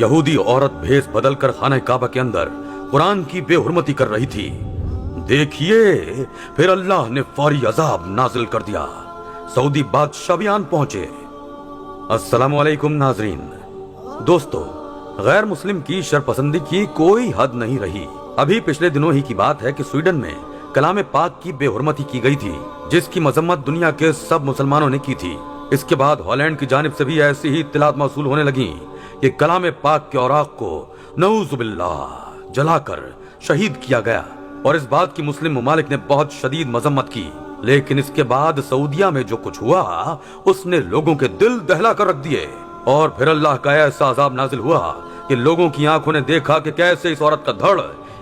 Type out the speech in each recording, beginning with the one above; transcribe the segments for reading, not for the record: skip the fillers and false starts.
यहूदी औरत भेष बदल कर खाना काबा के अंदर कुरान की बेहुरमती कर रही थी। देखिए, फिर अल्लाह ने फौरी अजाब नाजिल कर दिया। सऊदी बादशाह भी आन पहुंचे। अस्सलामु अलैकुम नाजरीन। दोस्तों, गैर मुस्लिम की शरपसंदी की कोई हद नहीं रही। अभी पिछले दिनों ही की बात है कि स्वीडन में कलाम पाक की बेहुरमती की गई थी, जिसकी मजम्मत दुनिया के सब मुसलमानों ने की थी। इसके बाद हॉलैंड की जानिब से भी ऐसी ही इत्तलात मौसूल होने लगी कि कलाम पाक के औराक को नऊजुबिल्लाह जलाकर शहीद किया गया, और इस बात की मुस्लिम ममालिक ने बहुत शदीद मजम्मत की। लेकिन इसके बाद सऊदिया में जो कुछ हुआ उसने लोगों के दिल दहला कर रख दिए, और फिर अल्लाह का ऐसा अजाब नाजिल हुआ कि लोगों की आंखों ने देखा कि कैसे इस औरत का धड़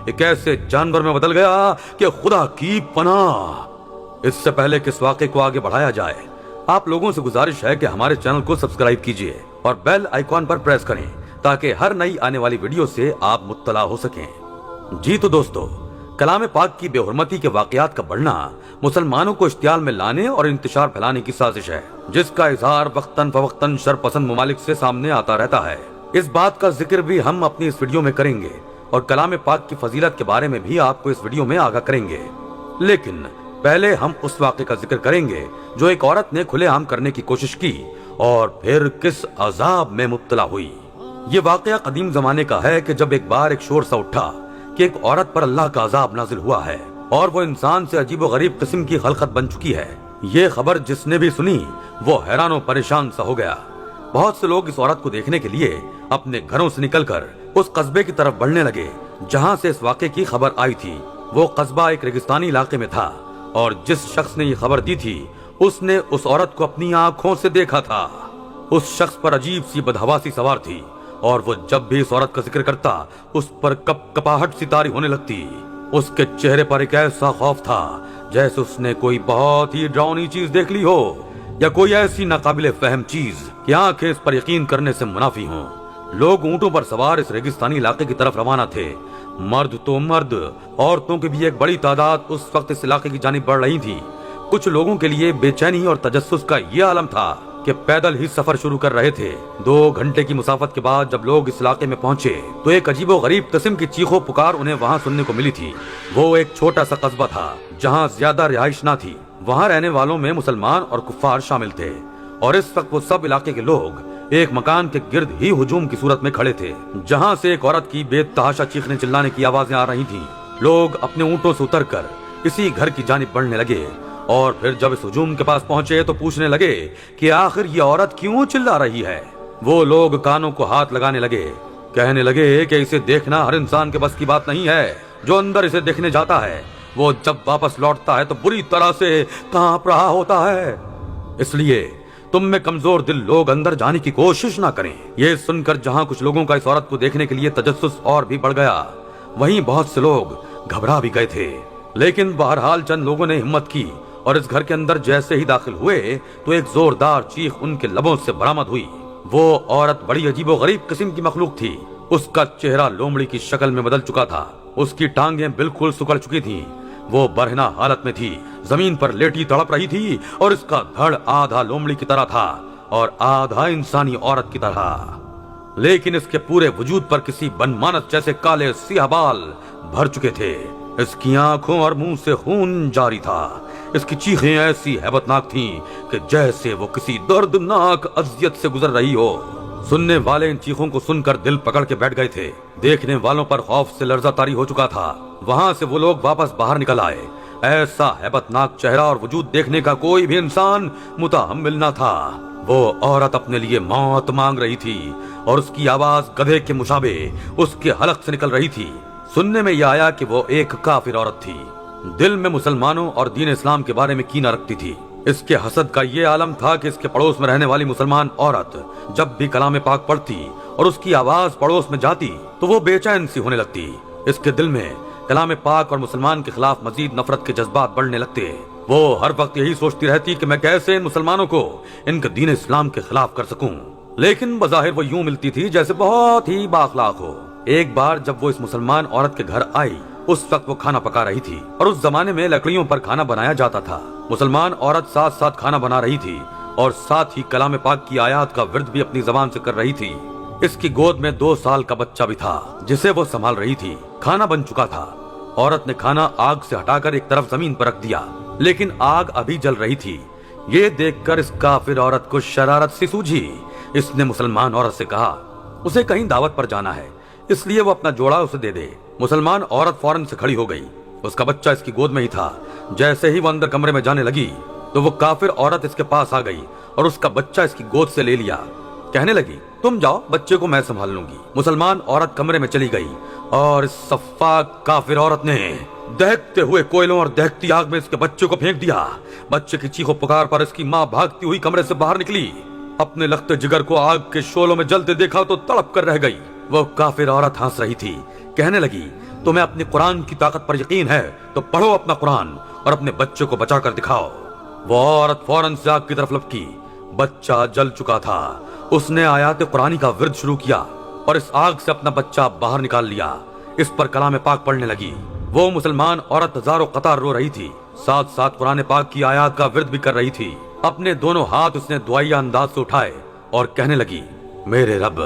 एक ऐसे जानवर में बदल गया कि खुदा की पनाह। इससे पहले कि इस वाक़े को आगे बढ़ाया जाए, आप लोगों से गुजारिश है कि हमारे चैनल को सब्सक्राइब कीजिए और बेल आइकॉन पर प्रेस करें ताकि हर नई आने वाली वीडियो से आप मुत्तला हो सकें। जी तो दोस्तों, कलाम पाक की बेहुरमती के वाकयात का बढ़ना मुसलमानों को इश्तियाल में लाने और इंतशार फैलाने की साजिश है, जिसका इजहार वक्तन फवक्तन शरपसंद ममालिक से सामने आता रहता है। इस बात का जिक्र भी हम अपनी इस वीडियो में करेंगे और कलाम पाक की फजीलत के बारे में भी आपको इस वीडियो में आगाह करेंगे। लेकिन पहले हम उस वाक़े का जिक्र करेंगे जो एक औरत ने खुलेआम करने की कोशिश की और फिर किस अजाब में मुब्तला हुई। ये वाक़या कदीम जमाने का है कि जब एक बार एक शोर सा उठा कि एक औरत पर अल्लाह का अजाब नाजिल हुआ है और वो इंसान से अजीब व गरीब किस्म की खलकत बन चुकी है। ये खबर जिसने भी सुनी वो हैरान और परेशान सा हो गया। बहुत से लोग इस औरत को देखने के लिए अपने घरों से निकलकर उस कस्बे की तरफ बढ़ने लगे जहाँ से इस वाक़े की खबर आई थी। वो कस्बा एक रेगिस्तानी इलाके में था और जिस शख्स ने ये खबर दी थी उसने उस औरत को अपनी आंखों से देखा था। उस शख्स पर अजीब सी बदहवासी सवार थी और वो जब भी इस औरत का जिक्र करता उस पर कपाहट सी तारी होने लगती। उसके चेहरे पर एक ऐसा खौफ था जैसे उसने कोई बहुत ही डरावनी चीज देख ली हो या कोई ऐसी नाकाबिले फहम चीज कि आंखें इस पर यकीन करने से मुनाफी हों। लोग ऊंटों पर सवार इस रेगिस्तानी इलाके की तरफ रवाना थे। मर्द तो मर्द, औरतों की भी एक बड़ी तादाद उस वक्त इस इलाके की जानिब बढ़ रही थी। कुछ लोगों के लिए बेचैनी और तजस्सुस का यह आलम था कि पैदल ही सफर शुरू कर रहे थे। 2 घंटे की मुसाफत के बाद जब लोग इस इलाके में पहुंचे तो एक अजीबो गरीब किस्म की चीखों पुकार उन्हें वहां सुनने को मिली थी। वो एक छोटा सा कस्बा था जहां ज्यादा रिहाइश ना थी। वहां रहने वालों में मुसलमान और कुफ्फार शामिल थे और इस वक्त वो सब इलाके के लोग एक मकान के गिर्द ही हुजूम की सूरत में खड़े थे, जहां से एक औरत की बेतहाशा चीखने चिल्लाने की आवाजें आ रही थीं। लोग अपने ऊंटों से उतरकर इसी घर की जानिब बढ़ने लगे और फिर जब इस हुजूम के पास पहुंचे तो पूछने लगे कि आखिर ये औरत क्यों चिल्ला रही है। वो लोग कानों को हाथ लगाने लगे, कहने लगे कि इसे देखना हर इंसान के बस की बात नहीं है। जो अंदर इसे देखने जाता है वो जब वापस लौटता है तो बुरी तरह से कांप रहा होता है। इसलिए तुम में कमजोर दिल लोग अंदर जाने की कोशिश ना करें। ये सुनकर जहां कुछ लोगों का इस औरत को देखने के लिए तजस्सुस और भी बढ़ गया, वहीं बहुत से लोग घबरा भी गए थे। लेकिन बहरहाल चंद लोगों ने हिम्मत की और इस घर के अंदर जैसे ही दाखिल हुए तो एक जोरदार चीख उनके लबों से बरामद हुई। वो औरत बड़ी अजीबो गरीब किस्म की मखलूक थी। उसका चेहरा लोमड़ी की शक्ल में बदल चुका था। उसकी टांगें बिल्कुल सुकड़ चुकी थीं। वो बरहना हालत में थी, जमीन पर लेटी तड़प रही थी और इसका धड़ आधा लोमड़ी की तरह था और आधा इंसानी औरत की तरह। लेकिन इसके पूरे वजूद पर किसी बनमानस जैसे काले सियाह बाल भर चुके थे। इसकी आंखों और मुंह से खून जारी था। इसकी चीखें ऐसी हैबतनाक थीं कि जैसे वो किसी दर्दनाक अजियत से गुजर रही हो। सुनने वाले इन चीखों को सुनकर दिल पकड़ के बैठ गए थे। देखने वालों पर खौफ से लर्जा तारी हो चुका था। वहां से वो लोग वापस बाहर निकल आए। ऐसा हैबतनाक चेहरा और वजूद देखने का कोई भी इंसान मुतहम्मिल न था। वो औरत अपने लिए मौत मांग रही थी और उसकी आवाज गधे के मुशाबे उसके हलक से निकल रही थी। सुनने में यह आया कि वो एक काफिर औरत थी। दिल में मुसलमानों और दीन इस्लाम के बारे में कीना रखती थी। इसके हसद का ये आलम था कि इसके पड़ोस में रहने वाली मुसलमान औरत जब भी कलाम पाक पढ़ती और उसकी आवाज पड़ोस में जाती तो वो बेचैन सी होने लगती। इसके दिल में कलाम पाक और मुसलमान के खिलाफ मजीद नफरत के जज्बात बढ़ने लगते। वो हर वक्त यही सोचती रहती कि मैं कैसे इन मुसलमानों को इनके दीन इस्लाम के खिलाफ कर सकूं। लेकिन बज़ाहिर वो यूं मिलती थी जैसे बहुत ही बाअखलाक हो। एक बार जब वो इस मुसलमान औरत के घर आई उस वक्त वो खाना पका रही थी और उस जमाने में लकड़ियों पर खाना बनाया जाता था। मुसलमान औरत साथ साथ खाना बना रही थी और साथ ही कलाम पाक की आयत का विर्द भी अपनी जबान से कर रही थी। اس کی گود میں 2 سال کا بچہ بھی تھا جسے وہ سنبھال رہی تھی۔ کھانا بن چکا تھا۔ عورت نے کھانا آگ سے ہٹا کر ایک طرف زمین پر رکھ دیا، لیکن آگ ابھی جل رہی تھی۔ یہ دیکھ کر اس کافر عورت کو شرارت سی سوجھی۔ اس نے مسلمان عورت سے کہا اسے کہیں دعوت پر جانا ہے، اس لیے وہ اپنا جوڑا اسے دے دے۔ مسلمان عورت فوراً سے کھڑی ہو گئی۔ اس کا بچہ اس کی گود میں ہی تھا۔ جیسے ہی وہ اندر کمرے میں جانے لگی تو وہ کافر عورت اس کے پاس آ گئی اور اس کا بچہ اس کی گود سے لے لیا۔ کہنے لگی تم جاؤ، بچے کو میں سنبھال لوں گی۔ مسلمان عورت کمرے میں چلی گئی اور اس سفاک کافر عورت نے دہکتے ہوئے کوئلوں اور دہکتی آگ میں اس کے بچے کو پھینک دیا۔ بچے کی چیخو پکار پر اس کی ماں بھاگتی ہوئی کمرے سے باہر نکلی۔ اپنے لختے جگر کو آگ کے شعلوں میں جلتے دیکھا تو تڑپ کر رہ گئی۔ وہ کافر عورت ہنس رہی تھی۔ کہنے لگی تمہیں اپنے قرآن کی طاقت پر یقین ہے تو پڑھو اپنا قرآن اور اپنے بچے کو بچا کر دکھاؤ۔ وہ عورت فوراً سے آگ کی طرف لپکی۔ بچہ جل چکا تھا۔ اس نے آیات قرآنی کا ورد شروع کیا اور اس آگ سے اپنا بچہ باہر نکال لیا۔ اس پر کلام پاک پڑھنے لگی۔ وہ مسلمان عورت ہزاروں قطار رو رہی تھی، ساتھ ساتھ قرآن پاک کی آیات کا ورد بھی کر رہی تھی۔ اپنے دونوں ہاتھ اس نے دعائیا انداز سے اٹھائے اور کہنے لگی میرے رب،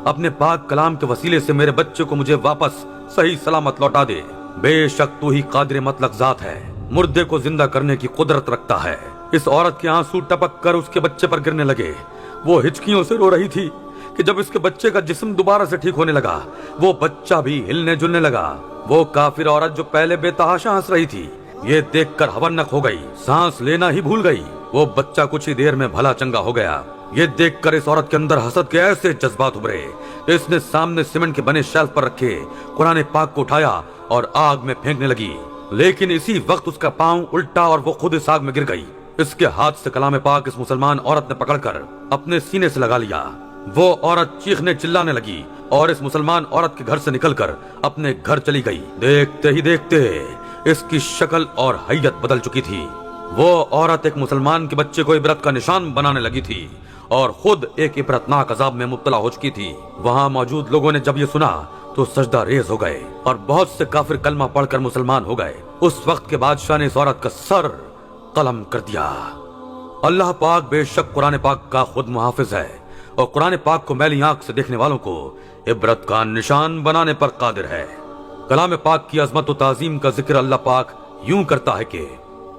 اپنے پاک کلام کے وسیلے سے میرے بچے کو مجھے واپس صحیح سلامت لوٹا دے۔ بے شک تو ہی قادر مطلق ذات ہے، مردے کو زندہ کرنے کی قدرت رکھتا ہے۔ اس عورت کے آنسو ٹپک کر اس کے بچے پر گرنے لگے۔ وہ ہچکیوں سے رو رہی تھی کہ جب اس کے بچے کا جسم دوبارہ سے ٹھیک ہونے لگا، وہ بچہ بھی ہلنے جلنے لگا۔ وہ کافر عورت جو پہلے بے تحاشا ہنس رہی تھی، یہ دیکھ کر ہونک ہو گئی، سانس لینا ہی بھول گئی۔ وہ بچہ کچھ ہی دیر میں بھلا چنگا ہو گیا۔ یہ دیکھ کر اس عورت کے اندر حسد کے ایسے جذبات ابھرے، اس نے سامنے سیمنٹ کے بنے شیلف پر رکھے قرآن پاک کو اٹھایا اور آگ میں پھینکنے لگی، لیکن اسی وقت اس کا پاؤں الٹا اور وہ خود اس آگ میں گر گئی۔ اس کے ہاتھ سے کلام پاک اس مسلمان عورت نے پکڑ کر اپنے سینے سے لگا لیا۔ وہ عورت چیخنے چلانے لگی اور اس مسلمان عورت کے گھر سے نکل کر اپنے گھر چلی گئی۔ دیکھتے ہی دیکھتے اس کی شکل اور حیت بدل چکی تھی۔ وہ عورت ایک مسلمان کے بچے کو عبرت کا نشان بنانے لگی تھی اور خود ایک عبرتناک عذاب میں مبتلا ہو چکی تھی۔ وہاں موجود لوگوں نے جب یہ سنا تو سجدہ ریز ہو گئے اور بہت سے کافر کلمہ پڑھ کر مسلمان ہو گئے۔ اس وقت کے بادشاہ نے اس عورت کا سر قلم کر دیا۔ اللہ پاک بے شک قرآن پاک کا خود محافظ ہے اور قرآن پاک کو میلی آنکھ سے دیکھنے والوں کو عبرت کا نشان بنانے پر قادر ہے۔ کلام پاک کی عظمت و تعظیم کا ذکر اللہ پاک یوں کرتا ہے کہ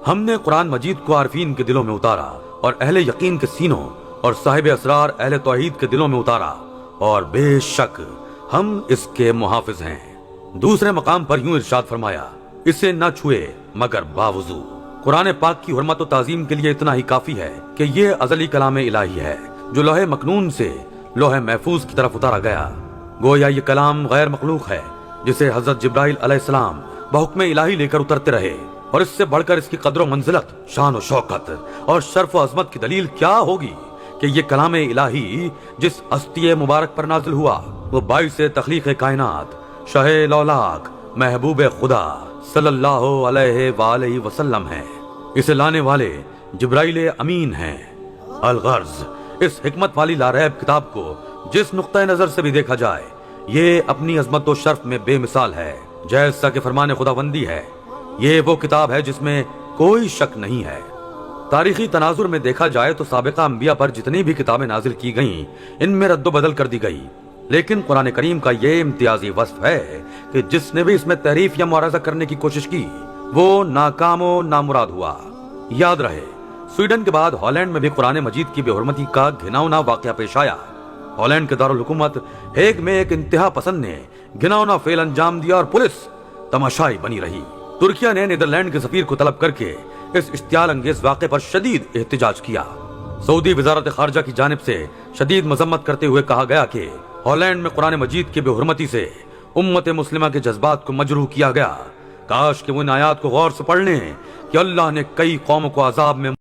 ہم نے قرآن مجید کو عارفین کے دلوں میں اتارا اور اہل یقین کے سینوں اور صاحب اسرار اہل توحید کے دلوں میں اتارا، اور بے شک ہم اس کے محافظ ہیں۔ دوسرے مقام پر یوں ارشاد فرمایا اسے نہ چھوئے مگر باوضو۔ قرآن پاک کی حرمت و تعظیم کے لیے اتنا ہی کافی ہے کہ یہ ازلی کلام الہی ہے جو لوح مکنون سے لوح محفوظ کی طرف اتارا گیا۔ گویا یہ کلام غیر مخلوق ہے جسے حضرت جبرائیل علیہ السلام بحکم الہی لے کر اترتے رہے، اور اس سے بڑھ کر اس کی قدر و منزلت، شان و شوکت اور شرف و عظمت کی دلیل کیا ہوگی کہ یہ کلام الہی جس ہستی مبارک پر نازل ہوا وہ باعث تخلیق کائنات، شاہ لولاک، محبوب خدا صلی اللہ علیہ وآلہ وسلم ہے۔ اسے لانے والے جبرائیل امین ہیں۔ الغرض اس حکمت والی لاریب کتاب کو جس نقطہ نظر سے بھی دیکھا جائے یہ اپنی عظمت و شرف میں بے مثال ہے، جیسا کہ فرمان خداوندی ہے۔ یہ وہ کتاب ہے جس میں کوئی شک نہیں ہے۔ تاریخی تناظر میں دیکھا جائے تو سابقہ انبیاء پر جتنی بھی کتابیں نازل کی گئیں ان میں رد و بدل کر دی گئی، لیکن قرآن کریم کا یہ امتیازی وصف ہے کہ جس نے بھی اس میں تحریف یا معارضہ کرنے کی کوشش کی وہ ناکام و نامراد ہوا۔ یاد رہے سویڈن کے بعد ہالینڈ میں بھی قرآن مجید کی بے حرمتی کا گھناؤنا واقعہ پیش آیا۔ ہالینڈ کے دارالحکومت ہیگ میں ایک انتہا پسند نے گھناؤنا فعل انجام دیا اور پولیس تماشائی بنی رہی۔ ترکیہ نے نیدرلینڈ کے سفیر کو طلب کر کے اس اشتعال انگیز واقعے پر شدید احتجاج کیا۔ سعودی وزارت خارجہ کی جانب سے شدید مذمت کرتے ہوئے کہا گیا کہ ہالینڈ میں قرآن مجید کی بے حرمتی سے امت مسلمہ کے جذبات کو مجروح کیا گیا۔ کاش کہ وہ ان آیات کو غور سے پڑھ لیں کہ اللہ نے کئی قوموں کو عذاب میں